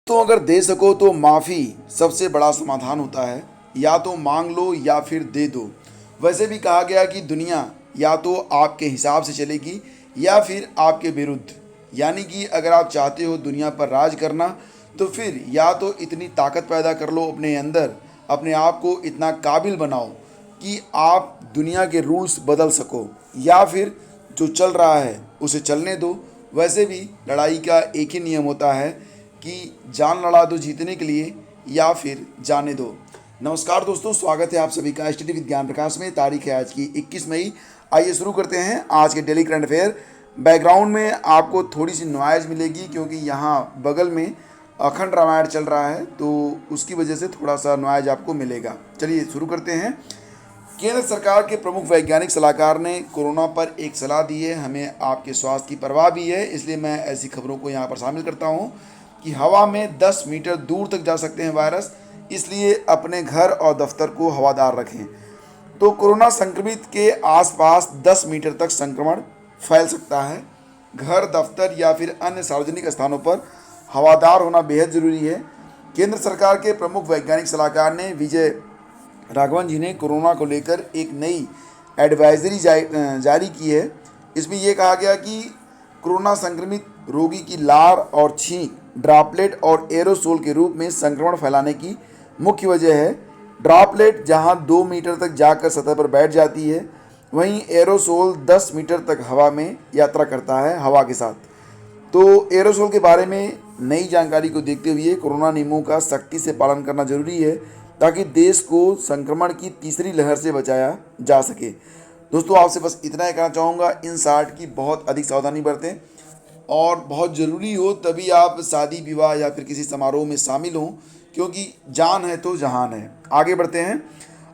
तो अगर दे सको तो माफ़ी सबसे बड़ा समाधान होता है। या तो मांग लो या फिर दे दो। वैसे भी कहा गया कि दुनिया या तो आपके हिसाब से चलेगी या फिर आपके विरुद्ध। यानी कि अगर आप चाहते हो दुनिया पर राज करना तो फिर या तो इतनी ताकत पैदा कर लो अपने अंदर, अपने आप को इतना काबिल बनाओ कि आप दुनिया के रूल्स बदल सको, या फिर जो चल रहा है उसे चलने दो। वैसे भी लड़ाई का एक ही नियम होता है कि जान लड़ा दो जीतने के लिए या फिर जाने दो। नमस्कार दोस्तों, स्वागत है आप सभी का एस टी डी विज्ञान प्रकाश में। तारीख है आज की 21 मई। आइए शुरू करते हैं आज के डेली करंट अफेयर। बैकग्राउंड में आपको थोड़ी सी नॉइज़ मिलेगी क्योंकि यहाँ बगल में अखंड रामायण चल रहा है, तो उसकी वजह से थोड़ा सा नॉइज़ आपको मिलेगा। चलिए शुरू करते हैं। केंद्र सरकार के प्रमुख वैज्ञानिक सलाहकार ने कोरोना पर एक सलाह दी है। हमें आपके स्वास्थ्य की परवाह भी है, इसलिए मैं ऐसी खबरों को यहाँ पर शामिल करता हूँ कि हवा में 10 मीटर दूर तक जा सकते हैं वायरस, इसलिए अपने घर और दफ्तर को हवादार रखें। तो कोरोना संक्रमित के आसपास 10 मीटर तक संक्रमण फैल सकता है। घर, दफ्तर या फिर अन्य सार्वजनिक स्थानों पर हवादार होना बेहद ज़रूरी है। केंद्र सरकार के प्रमुख वैज्ञानिक सलाहकार ने विजय राघवन जी ने कोरोना को लेकर एक नई एडवाइजरी जारी की है। इसमें यह कहा गया कि कोरोना संक्रमित रोगी की लार और छींक ड्रॉपलेट और एरोसोल के रूप में संक्रमण फैलाने की मुख्य वजह है। ड्रॉपलेट जहां 2 मीटर तक जाकर सतह पर बैठ जाती है, वहीं एरोसोल 10 मीटर तक हवा में यात्रा करता है हवा के साथ। तो एरोसोल के बारे में नई जानकारी को देखते हुए कोरोना नियमों का सख्ती से पालन करना जरूरी है ताकि देश को संक्रमण की तीसरी लहर से बचाया जा सके। दोस्तों, आपसे बस इतना ही कहना चाहूँगा, इन साठ की बहुत अधिक सावधानी बरतें और बहुत ज़रूरी हो तभी आप शादी विवाह या फिर किसी समारोह में शामिल हों, क्योंकि जान है तो जहान है। आगे बढ़ते हैं।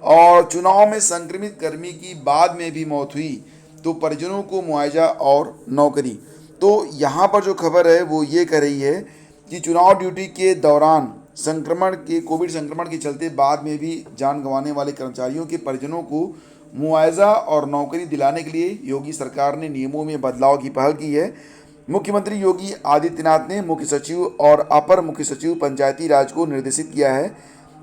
और चुनाव में संक्रमित कर्मी की बाद में भी मौत हुई तो परिजनों को मुआवजा और नौकरी। तो यहाँ पर जो खबर है वो ये कह रही है कि चुनाव ड्यूटी के दौरान कोविड संक्रमण के चलते बाद में भी जान गंवाने वाले कर्मचारियों के परिजनों को मुआवजा और नौकरी दिलाने के लिए योगी सरकार ने नियमों में बदलाव की पहल की है। मुख्यमंत्री योगी आदित्यनाथ ने मुख्य सचिव और अपर मुख्य सचिव पंचायती राज को निर्देशित किया है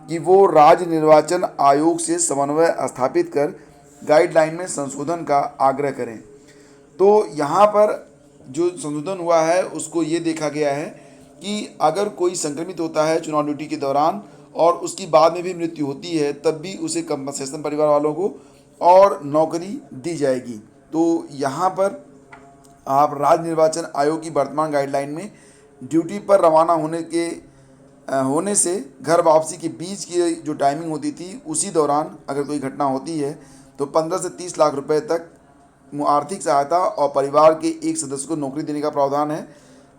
कि वो राज्य निर्वाचन आयोग से समन्वय स्थापित कर गाइडलाइन में संशोधन का आग्रह करें। तो यहाँ पर जो संशोधन हुआ है उसको ये देखा गया है कि अगर कोई संक्रमित होता है चुनाव ड्यूटी के दौरान और उसकी बाद में भी मृत्यु होती है, तब भी उसे कंपनसेशन परिवार वालों को और नौकरी दी जाएगी। तो यहाँ पर आप राज्य निर्वाचन आयोग की वर्तमान गाइडलाइन में ड्यूटी पर रवाना होने से घर वापसी के बीच की जो टाइमिंग होती थी, उसी दौरान अगर कोई घटना होती है तो 15 से 30 लाख रुपए तक आर्थिक सहायता और परिवार के एक सदस्य को नौकरी देने का प्रावधान है।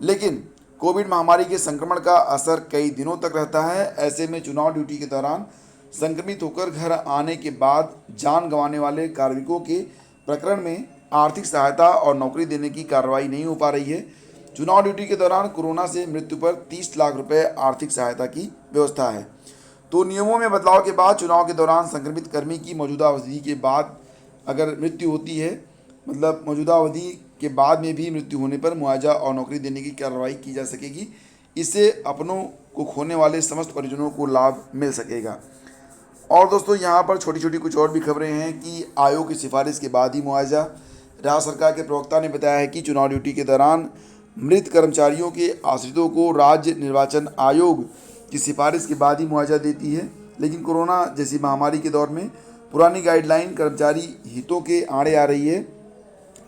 लेकिन कोविड महामारी के संक्रमण का असर कई दिनों तक रहता है। ऐसे में चुनाव ड्यूटी के दौरान संक्रमित होकर घर आने के बाद जान गंवाने वाले कार्मिकों के प्रकरण में आर्थिक सहायता और नौकरी देने की कार्रवाई नहीं हो पा रही है। चुनाव ड्यूटी के दौरान कोरोना से मृत्यु पर 30 लाख रुपए आर्थिक सहायता की व्यवस्था है। तो नियमों में बदलाव के बाद चुनाव के दौरान संक्रमित कर्मी की मौजूदा अवधि के बाद अगर मृत्यु होती है, मतलब मौजूदा अवधि के बाद में भी मृत्यु होने पर मुआवजा और नौकरी देने की कार्रवाई की जा सकेगी। इससे अपनों को खोने वाले समस्त परिजनों को लाभ मिल सकेगा। और दोस्तों, यहाँ पर छोटी छोटी कुछ और भी खबरें हैं कि आयोग की सिफारिश के बाद ही मुआवजा। राज्य सरकार के प्रवक्ता ने बताया है कि चुनाव ड्यूटी के दौरान मृत कर्मचारियों के आश्रितों को राज्य निर्वाचन आयोग की सिफारिश के बाद ही मुआवजा देती है। लेकिन कोरोना जैसी महामारी के दौर में पुरानी गाइडलाइन कर्मचारी हितों के आड़े आ रही है।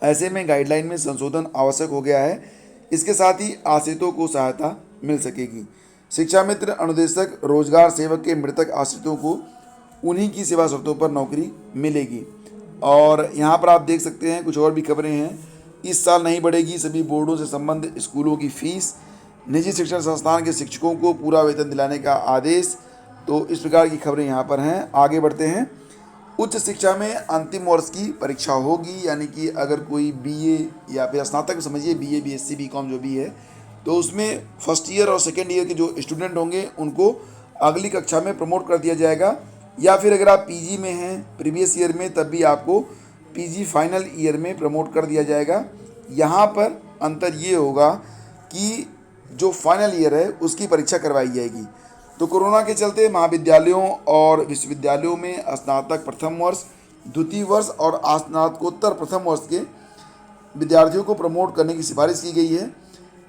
ऐसे में गाइडलाइन में संशोधन आवश्यक हो गया है। इसके साथ ही आश्रितों को सहायता मिल सकेगी। शिक्षा मित्र अनुदेशक रोजगार सेवक के मृतक आश्रितों को उन्हीं की सेवा शर्तों पर नौकरी मिलेगी। और यहाँ पर आप देख सकते हैं कुछ और भी खबरें हैं। इस साल नहीं बढ़ेगी सभी बोर्डों से संबंधित स्कूलों की फीस। निजी शिक्षण संस्थान के शिक्षकों को पूरा वेतन दिलाने का आदेश। तो इस प्रकार की खबरें यहाँ पर हैं। आगे बढ़ते हैं। उच्च शिक्षा में अंतिम वर्ष की परीक्षा होगी, यानी कि अगर कोई बीए या फिर स्नातक समझिए, बीए बीएससी बीकॉम जो भी है, तो उसमें फर्स्ट ईयर और सेकेंड ईयर के जो स्टूडेंट होंगे उनको अगली कक्षा में प्रमोट कर दिया जाएगा। या फिर अगर आप पीजी में हैं प्रीवियस ईयर में, तब भी आपको पीजी फाइनल ईयर में प्रमोट कर दिया जाएगा। यहाँ पर अंतर ये होगा कि जो फाइनल ईयर है उसकी परीक्षा करवाई जाएगी। तो कोरोना के चलते महाविद्यालयों और विश्वविद्यालयों में स्नातक प्रथम वर्ष, द्वितीय वर्ष और स्नातकोत्तर प्रथम वर्ष के विद्यार्थियों को प्रमोट करने की सिफारिश की गई है।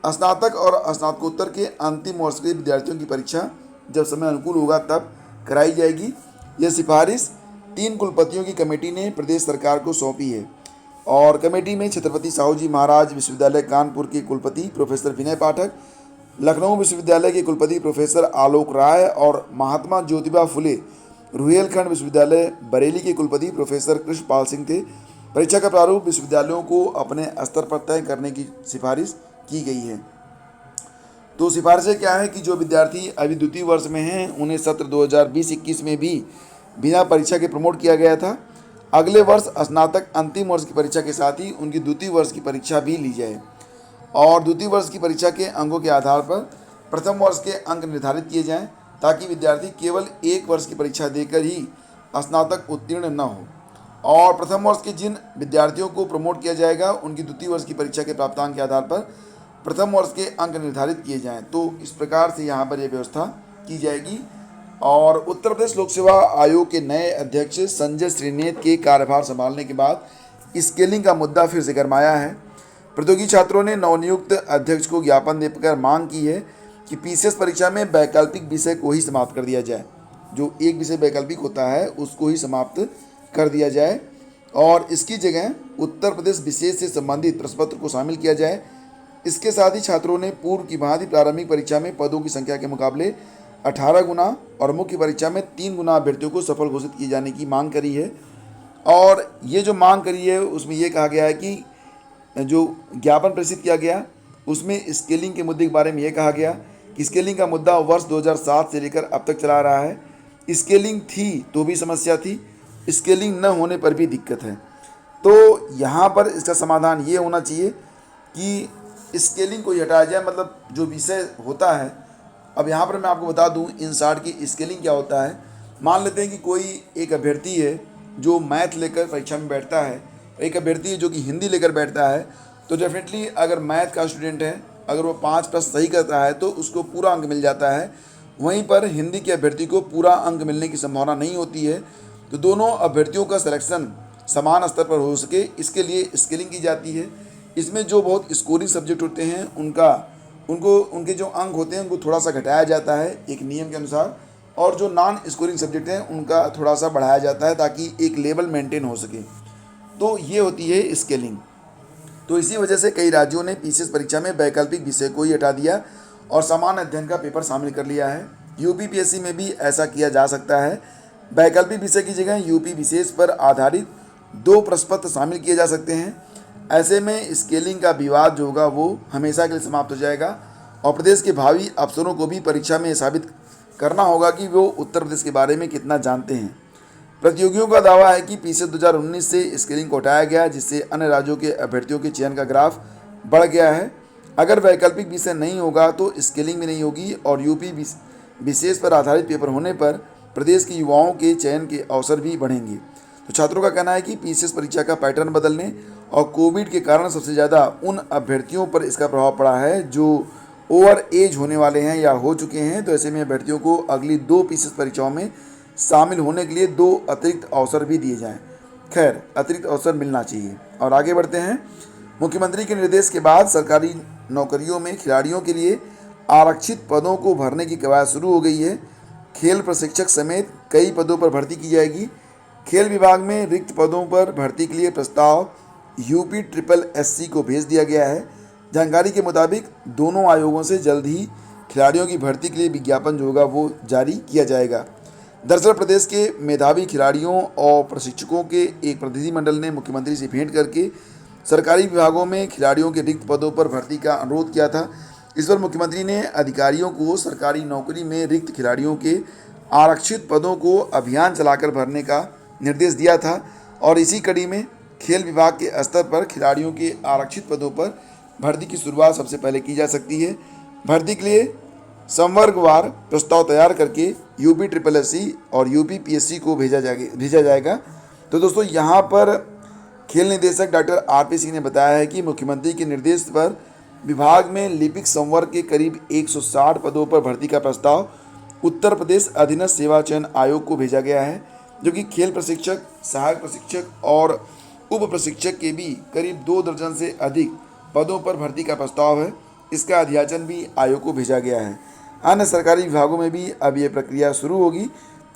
स्नातक और स्नातकोत्तर के अंतिम वर्ष के विद्यार्थियों की परीक्षा जब समय अनुकूल होगा तब कराई जाएगी। यह सिफारिश 3 कुलपतियों की कमेटी ने प्रदेश सरकार को सौंपी है और कमेटी में छत्रपति साहू जी महाराज विश्वविद्यालय कानपुर के कुलपति प्रोफेसर विनय पाठक, लखनऊ विश्वविद्यालय के कुलपति प्रोफेसर आलोक राय और महात्मा ज्योतिबा फुले रुहेलखंड विश्वविद्यालय बरेली के कुलपति प्रोफेसर कृष्णपाल सिंह थे। परीक्षा का प्रारूप विश्वविद्यालयों को अपने स्तर पर तय करने की सिफारिश की गई है। तो सिफारिशें क्या है कि जो विद्यार्थी अभी द्वितीय वर्ष में हैं उन्हें सत्र 2020-21 में भी बिना परीक्षा के प्रमोट किया गया था। अगले वर्ष स्नातक अंतिम वर्ष की परीक्षा के साथ ही उनकी द्वितीय वर्ष की परीक्षा भी ली जाए और द्वितीय वर्ष की परीक्षा के अंकों के आधार पर प्रथम वर्ष के अंक निर्धारित किए जाएं ताकि विद्यार्थी केवल 1 वर्ष की परीक्षा देकर ही स्नातक उत्तीर्ण न हो और प्रथम वर्ष के जिन विद्यार्थियों को प्रमोट किया जाएगा उनकी द्वितीय वर्ष की परीक्षा के प्राप्तांक के आधार पर प्रथम वर्ष के अंक निर्धारित किए जाएं। तो इस प्रकार से यहाँ पर यह व्यवस्था की जाएगी। और उत्तर प्रदेश लोक सेवा आयोग के नए अध्यक्ष संजय श्रीनेत के कार्यभार संभालने के बाद स्केलिंग का मुद्दा फिर से गरमाया है। प्रतियोगी छात्रों ने नवनियुक्त अध्यक्ष को ज्ञापन देकर मांग की है कि पीसीएस परीक्षा में वैकल्पिक विषय को ही समाप्त कर दिया जाए। जो एक विषय वैकल्पिक होता है उसको ही समाप्त कर दिया जाए और इसकी जगह उत्तर प्रदेश विशेष से संबंधित प्रश्न पत्र को शामिल किया जाए। इसके साथ ही छात्रों ने पूर्व की भांति प्रारंभिक परीक्षा में पदों की संख्या के मुकाबले 18 गुना और मुख्य परीक्षा में 3 गुना अभ्यर्थियों को सफल घोषित किए जाने की मांग करी है। और ये जो मांग करी है उसमें ये कहा गया है कि जो ज्ञापन प्रेषित किया गया उसमें स्केलिंग के मुद्दे के बारे में ये कहा गया कि स्केलिंग का मुद्दा वर्ष 2007 से लेकर अब तक चला रहा है। स्केलिंग थी तो भी समस्या थी, स्केलिंग न होने पर भी दिक्कत है। तो यहाँ पर इसका समाधान ये होना चाहिए कि स्केलिंग को ही हटाया जाए। मतलब जो विषय होता है, अब यहाँ पर मैं आपको बता दूँ इन शार्ट की स्केलिंग क्या होता है। मान लेते हैं कि कोई एक अभ्यर्थी है जो मैथ लेकर परीक्षा में बैठता है, एक अभ्यर्थी है जो कि हिंदी लेकर बैठता है। तो डेफिनेटली अगर मैथ का स्टूडेंट है, अगर वो 5 प्रश्न सही करता है तो उसको पूरा अंक मिल जाता है। वहीं पर हिंदी के अभ्यर्थी को पूरा अंक मिलने की संभावना नहीं होती है। तो दोनों अभ्यर्थियों का सिलेक्शन समान स्तर पर हो सके इसके लिए स्केलिंग की जाती है। इसमें जो बहुत स्कोरिंग सब्जेक्ट होते हैं उनके जो अंक होते हैं उनको थोड़ा सा घटाया जाता है एक नियम के अनुसार, और जो नॉन स्कोरिंग सब्जेक्ट हैं उनका थोड़ा सा बढ़ाया जाता है ताकि एक लेवल मेंटेन हो सके। तो ये होती है स्केलिंग। तो इसी वजह से कई राज्यों ने पीसीएस परीक्षा में वैकल्पिक विषय को ही हटा दिया और समान अध्ययन का पेपर शामिल कर लिया है। यूपीपीएससी में भी ऐसा किया जा सकता है। वैकल्पिक विषय की जगह यूपी विशेष पर आधारित 2 प्रश्न पत्र शामिल किए जा सकते हैं। ऐसे में स्केलिंग का विवाद जो होगा वो हमेशा के लिए समाप्त हो जाएगा और प्रदेश के भावी अफसरों को भी परीक्षा में साबित करना होगा कि वो उत्तर प्रदेश के बारे में कितना जानते हैं। प्रतियोगियों का दावा है कि पीसीएस 2019 से स्केलिंग को हटाया गया जिससे अन्य राज्यों के अभ्यर्थियों के चयन का ग्राफ बढ़ गया है। अगर वैकल्पिक विषय नहीं होगा तो स्केलिंग भी नहीं होगी और यूपी विशेष पर आधारित पेपर होने पर प्रदेश के युवाओं के चयन के अवसर भी बढ़ेंगे। तो छात्रों का कहना है कि पीसीएस परीक्षा का पैटर्न बदलने और कोविड के कारण सबसे ज़्यादा उन अभ्यर्थियों पर इसका प्रभाव पड़ा है जो ओवर एज होने वाले हैं या हो चुके हैं। तो ऐसे में अभ्यर्थियों को अगली 2 पीसीएस परीक्षाओं में शामिल होने के लिए 2 अतिरिक्त अवसर भी दिए जाएं। खैर, अतिरिक्त अवसर मिलना चाहिए। और आगे बढ़ते हैं। मुख्यमंत्री के निर्देश के बाद सरकारी नौकरियों में खिलाड़ियों के लिए आरक्षित पदों को भरने की कवायद शुरू हो गई है। खेल प्रशिक्षक समेत कई पदों पर भर्ती की जाएगी। खेल विभाग में रिक्त पदों पर भर्ती के लिए प्रस्ताव UPSSC को भेज दिया गया है। जानकारी के मुताबिक दोनों आयोगों से जल्द ही खिलाड़ियों की भर्ती के लिए विज्ञापन जो होगा वो जारी किया जाएगा। दरअसल प्रदेश के मेधावी खिलाड़ियों और प्रशिक्षकों के एक प्रतिनिधिमंडल ने मुख्यमंत्री से भेंट करके सरकारी विभागों में खिलाड़ियों के रिक्त पदों पर भर्ती का अनुरोध किया था। इस पर मुख्यमंत्री ने अधिकारियों को सरकारी नौकरी में रिक्त खिलाड़ियों के आरक्षित पदों को अभियान चलाकर भरने का निर्देश दिया था और इसी कड़ी में खेल विभाग के स्तर पर खिलाड़ियों के आरक्षित पदों पर भर्ती की शुरुआत सबसे पहले की जा सकती है। भर्ती के लिए संवर्गवार प्रस्ताव तैयार करके UPSSC और UPPSC को भेजा जाएगा। तो दोस्तों यहाँ पर खेल निदेशक डॉक्टर RP सिंह ने बताया है कि मुख्यमंत्री के निर्देश पर विभाग में लिपिक संवर्ग के करीब 160 पदों पर भर्ती का प्रस्ताव उत्तर प्रदेश अधीनस्थ सेवा चयन आयोग को भेजा गया है, जो कि खेल प्रशिक्षक, सहायक प्रशिक्षक और उप प्रशिक्षक के भी करीब 2 दर्जन से अधिक पदों पर भर्ती का प्रस्ताव है। इसका अध्याचन भी आयोग को भेजा गया है। अन्य सरकारी विभागों में भी अब ये प्रक्रिया शुरू होगी।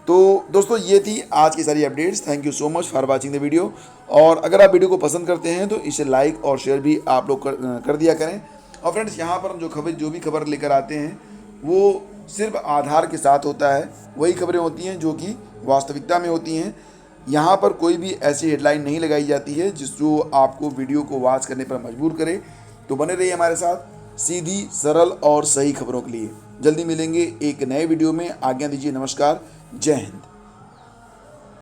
तो दोस्तों, ये थी आज की सारी updates. Thank you so much for watching the video. और अगर आप वीडियो को पसंद करते हैं तो इसे लाइक और शेयर भी आप लोग कर दिया करें। और फ्रेंड्स, यहाँ पर हम जो भी खबर लेकर आते हैं वो सिर्फ आधार के साथ होता है। वही खबरें होती हैं जो कि वास्तविकता में होती हैं। यहाँ पर कोई भी ऐसी हेडलाइन नहीं लगाई जाती है जो आपको वीडियो को वॉच करने पर मजबूर करे। तो बने रहिए हमारे साथ सीधी, सरल और सही खबरों के लिए। जल्दी मिलेंगे एक नए वीडियो में। आज्ञा दीजिए। नमस्कार। जय हिंद।